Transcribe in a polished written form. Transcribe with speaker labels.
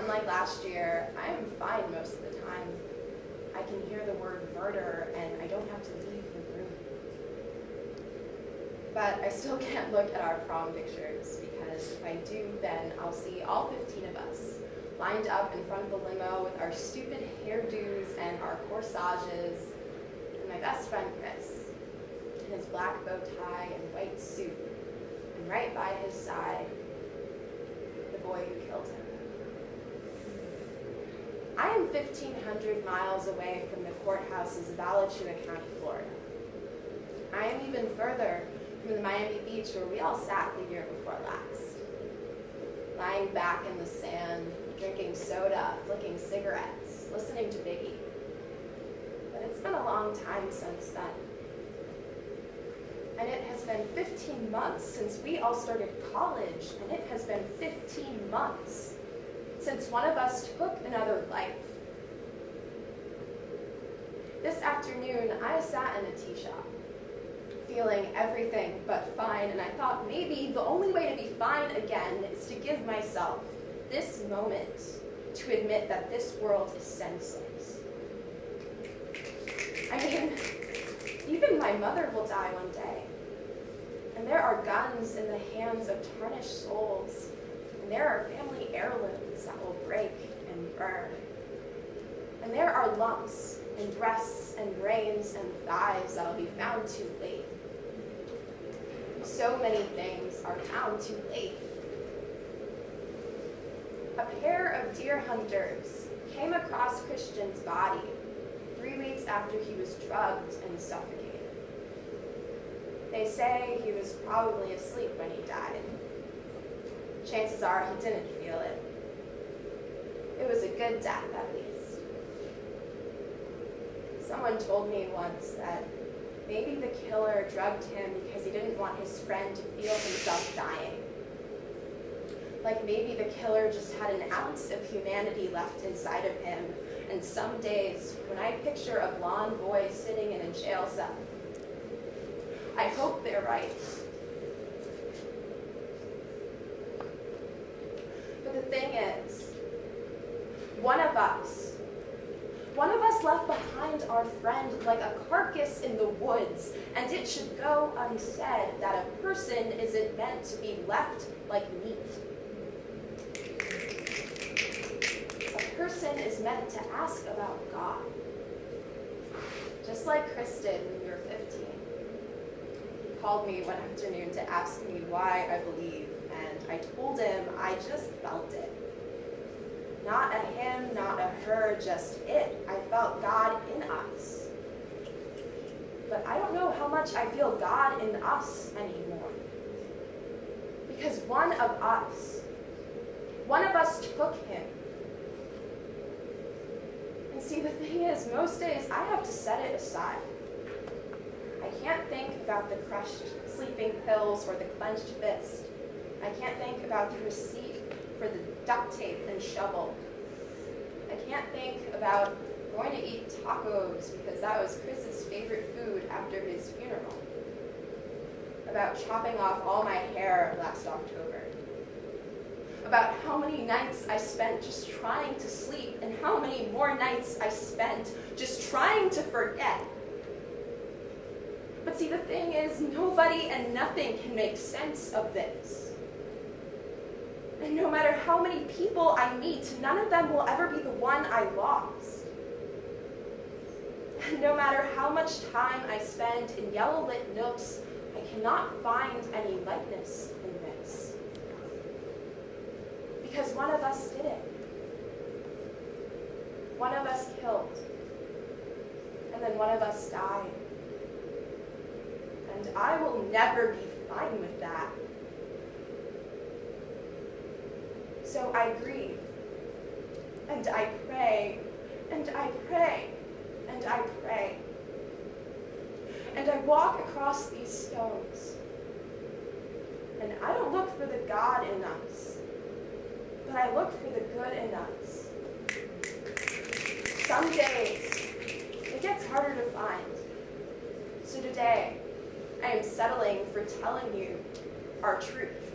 Speaker 1: unlike last year, I am fine most of the time. I can hear the word murder, and I don't have to leave the room. But I still can't look at our prom pictures, because if I do, then I'll see all 15 of us lined up in front of the limo with our stupid hairdos and our corsages, and my best friend Chris, in his black bow tie and white suit, and right by his side, the boy who killed him. I am 1,500 miles away from the courthouses of Alachua County, Florida. I am even further from the Miami Beach where we all sat the year before last, lying back in the sand, drinking soda, flicking cigarettes, listening to Biggie. But it's been a long time since then. And it has been 15 months since we all started college, and it has been 15 months since one of us took another life. This afternoon, I sat in a tea shop, feeling everything but fine, and I thought maybe the only way to be fine again is to give myself this moment to admit that this world is senseless. I mean, even my mother will die one day, and there are guns in the hands of tarnished souls, and there are family heirlooms that will break and burn, and there are lumps in breasts and brains and thighs that will be found too late. So many things are found too late. A pair of deer hunters came across Christian's body 3 weeks after he was drugged and suffocated. They say he was probably asleep when he died. Chances are he didn't feel it. It was a good death, at least. Someone told me once that maybe the killer drugged him because he didn't want his friend to feel himself dying. Like maybe the killer just had an ounce of humanity left inside of him, and some days, when I picture a blonde boy sitting in a jail cell, I hope they're right. But the thing is, one of us left behind our friend like a carcass in the woods, and it should go unsaid that a person isn't meant to be left like meat. A person is meant to ask about God, just like Chris did when we were 15. He called me one afternoon to ask me why I believe, and I told him I just felt it. Not a him, not a her, just it. I felt God in us. But I don't know how much I feel God in us anymore. Because one of us took him. And see, the thing is, most days I have to set it aside. I can't think about the crushed sleeping pills or the clenched fist. I can't think about the receipt for the duct tape and shovel. I can't think about going to eat tacos because that was Chris's favorite food after his funeral. About chopping off all my hair last October. About how many nights I spent just trying to sleep and how many more nights I spent just trying to forget. But see, the thing is, nobody and nothing can make sense of this. And no matter how many people I meet, none of them will ever be the one I lost. And no matter how much time I spend in yellow-lit nooks, I cannot find any lightness in this. Because one of us did it. One of us killed. And then one of us died. And I will never be fine with that. So I grieve, and I pray, and I pray, and I pray. And I walk across these stones, and I don't look for the God in us, but I look for the good in us. Some days, it gets harder to find. So today, I am settling for telling you our truth.